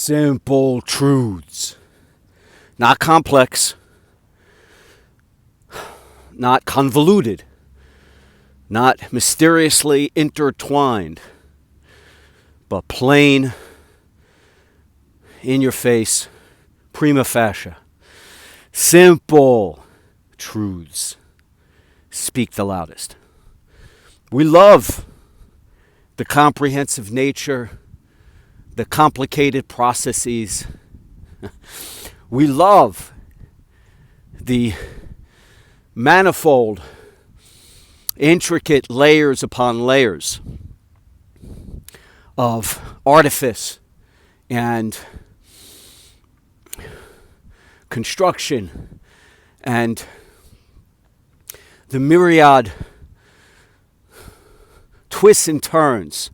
Simple truths. Not complex. Not convoluted. Not mysteriously intertwined. But plain, in your face, prima facie. Simple truths speak the loudest. We love the comprehensive nature, the complicated processes. We love the manifold, intricate layers upon layers of artifice and construction and the myriad twists and turns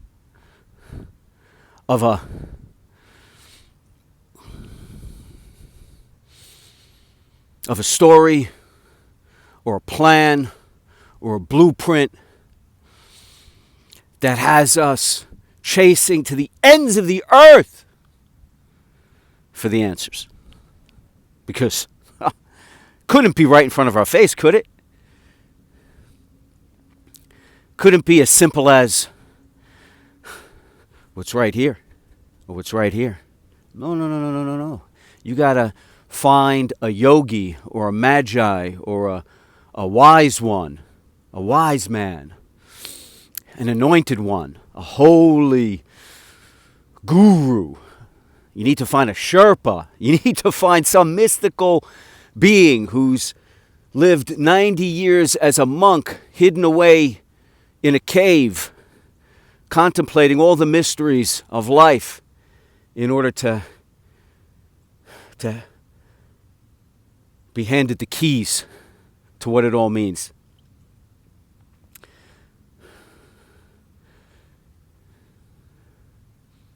of a story or a plan or a blueprint that has us chasing to the ends of the earth for the answers. Because couldn't be right in front of our face, could it? Couldn't be as simple as what's right here or what's right here. No. You gotta find a yogi or a magi or a wise one, a wise man, an anointed one, a holy guru. You need to find a Sherpa. You need to find some mystical being who's lived 90 years as a monk, hidden away in a cave, contemplating all the mysteries of life in order to be handed the keys to what it all means.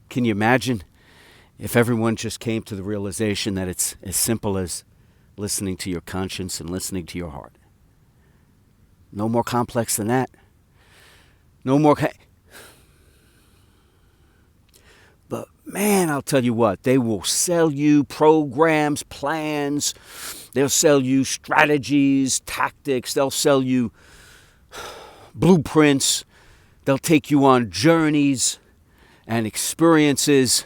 Can you imagine if everyone just came to the realization that it's as simple as listening to your conscience and listening to your heart? No more complex than that. No more. But man, I'll tell you what, they will sell you programs, plans. They'll sell you strategies, tactics. They'll sell you blueprints. They'll take you on journeys and experiences.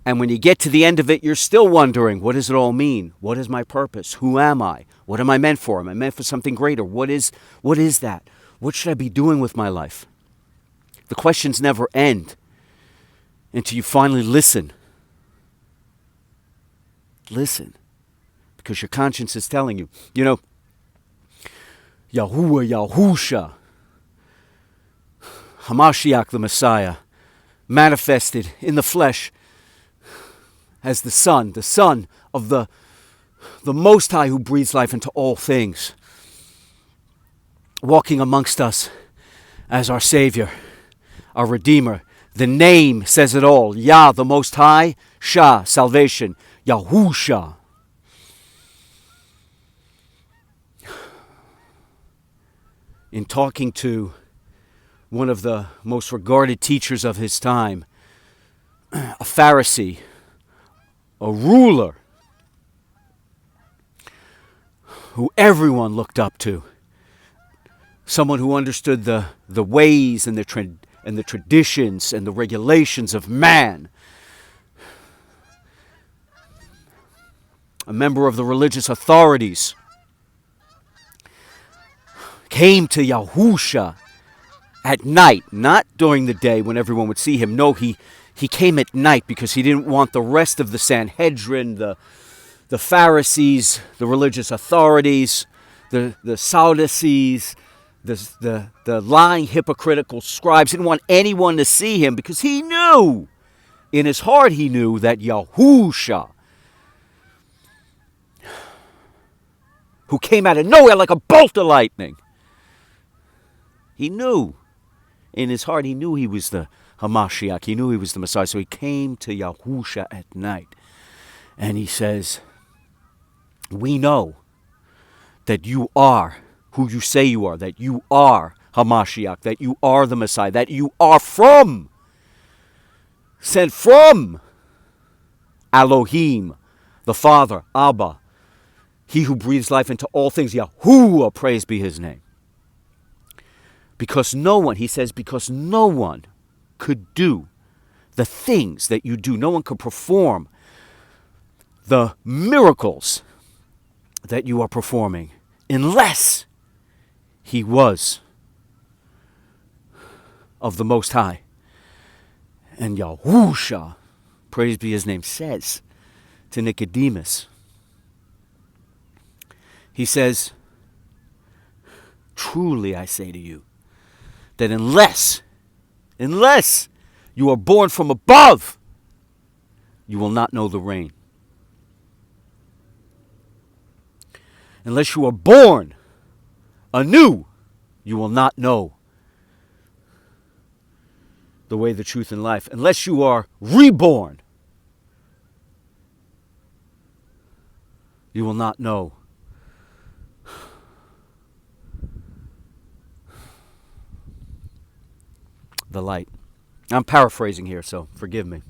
And when you get to the end of it, you're still wondering, what does it all mean? What is my purpose? Who am I? What am I meant for? Am I meant for something greater? What is that? What should I be doing with my life? The questions never end until you finally listen. Listen. Because your conscience is telling you. You know, Yahusha, Hamashiach, the Messiah, manifested in the flesh as the Son of the Most High who breathes life into all things, walking amongst us as our Savior, our Redeemer. The name says it all. Yah, the Most High, Shah, salvation, Yahusha. In talking to one of the most regarded teachers of his time, a Pharisee, a ruler who everyone looked up to, someone who understood the ways and the traditions and the regulations of man, a member of the religious authorities, came to Yahusha at night, not during the day when everyone would see him. No, he came at night because he didn't want the rest of the Sanhedrin, the Pharisees, the religious authorities, the Sadducees, the lying hypocritical scribes, didn't want anyone to see him because he knew, in his heart he knew that Yahusha, who came out of nowhere like a bolt of lightning, he knew, in his heart he knew he was the Hamashiach, he knew he was the Messiah. So he came to Yahusha at night and he says, we know that you are who you say you are, that you are Hamashiach, that you are the Messiah, that you are sent from Elohim, the Father, Abba, he who breathes life into all things, Yahuwah, praise be his name. Because no one, he says, because no one could do the things that you do. No one could perform the miracles that you are performing unless he was of the Most High. And Yahusha, praise be his name, says to Nicodemus, he says, truly I say to you, that unless you are born from above, you will not know the rain. Unless you are born anew, you will not know the way, the truth, and life. Unless you are reborn, you will not know the light. I'm paraphrasing here, so forgive me.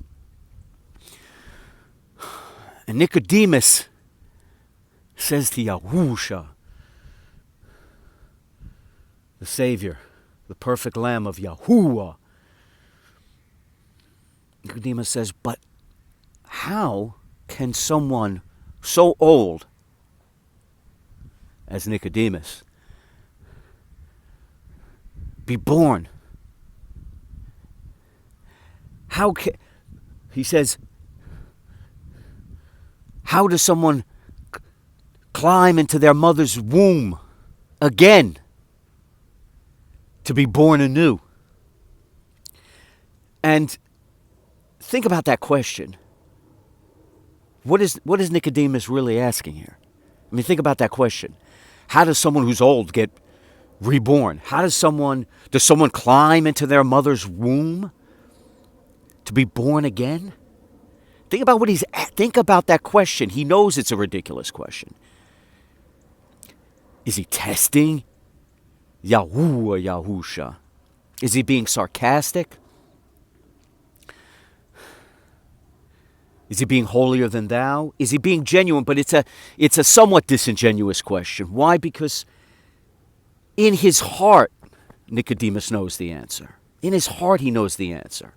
And Nicodemus says to Yahusha, the Savior, the perfect Lamb of Yahuwah, Nicodemus says, but how can someone so old as Nicodemus be born? How can, he says, how does someone climb into their mother's womb again to be born anew? And think about that question. What is Nicodemus really asking here? I mean, think about that question. How does someone who's old get reborn? Does someone climb into their mother's womb to be born again? Think about that question. He knows it's a ridiculous question. Is he testing Yahuwah, Yahusha? Is he being sarcastic? Is he being holier than thou? Is he being genuine? But it's a somewhat disingenuous question. Why? Because in his heart, Nicodemus knows the answer. In his heart, he knows the answer.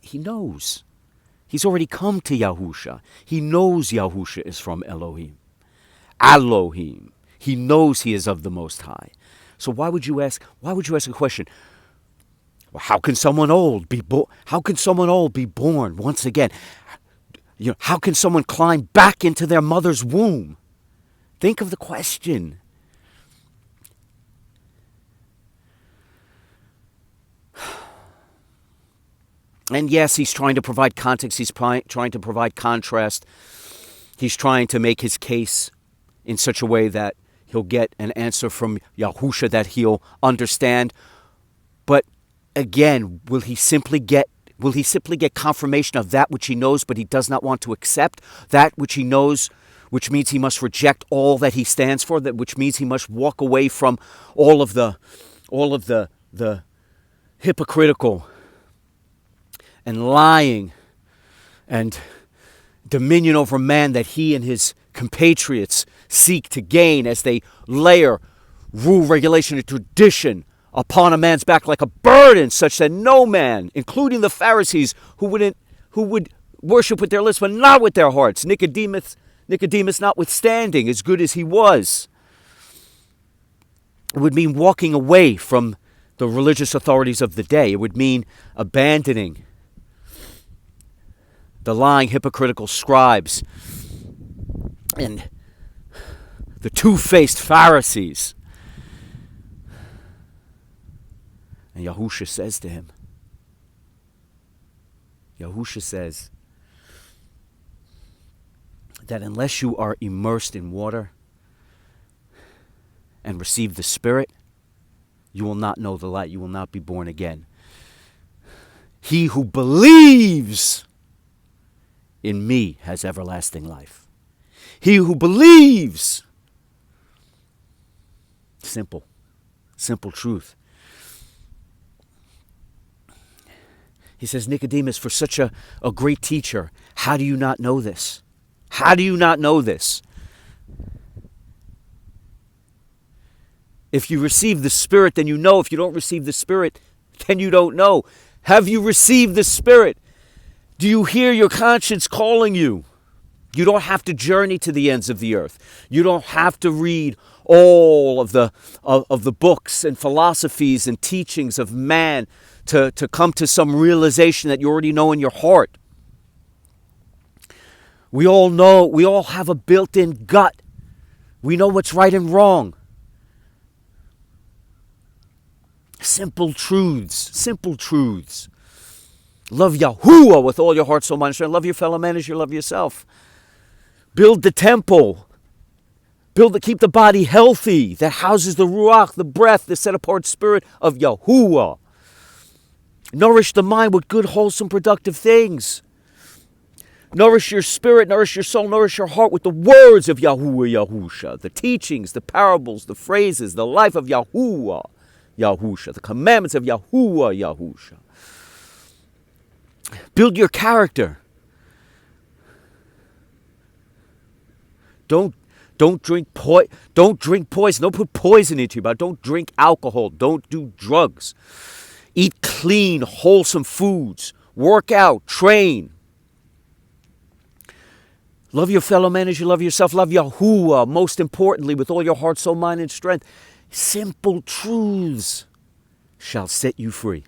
He knows. He's already come to Yahusha. He knows Yahusha is from Elohim. Elohim. He knows he is of the Most High. So why would you ask a question? Well, how can someone old be born? How can someone old be born once again? How can someone climb back into their mother's womb? Think of the question. And yes, he's trying to provide context. He's trying to provide contrast. He's trying to make his case in such a way that he'll get an answer from Yahusha that he'll understand. But again, will he simply get confirmation of that which he knows, but he does not want to accept that which he knows, which means he must reject all that he stands for, that which means he must walk away from all of the hypocritical and lying and dominion over man that he and his compatriots seek to gain as they layer rule, regulation, and tradition upon a man's back like a burden, such that no man, including the Pharisees, who would worship with their lips but not with their hearts, Nicodemus notwithstanding, as good as he was, it would mean walking away from the religious authorities of the day. It would mean abandoning the lying, hypocritical scribes and the two-faced Pharisees. And Yahusha says to him, Yahusha says that unless you are immersed in water and receive the Spirit, you will not know the light. You will not be born again. He who believes in me has everlasting life. He who believes. Simple truth. He says, Nicodemus, for such a great teacher, how do you not know this? How do you not know this? If you receive the Spirit, then you know. If you don't receive the Spirit, then you don't know. Have you received the Spirit? Do you hear your conscience calling you? You don't have to journey to the ends of the earth. You don't have to read all of the books and philosophies and teachings of man to come to some realization that you already know in your heart. We all know, we all have a built-in gut. We know what's right and wrong. Simple truths, simple truths. Love Yahuwah with all your heart, soul, mind, and strength. Love your fellow man as you love yourself. Build the temple. Keep the body healthy that houses the ruach, the breath, the set-apart spirit of Yahuwah. Nourish the mind with good, wholesome, productive things. Nourish your spirit, nourish your soul, nourish your heart with the words of Yahuwah Yahusha, the teachings, the parables, the phrases, the life of Yahuwah Yahusha, the commandments of Yahuwah Yahusha. Build your character. Don't drink poison. Don't put poison into your body. Don't drink alcohol. Don't do drugs. Eat clean, wholesome foods. Work out. Train. Love your fellow man as you love yourself. Love Yahuwah, most importantly, with all your heart, soul, mind, and strength. Simple truths shall set you free.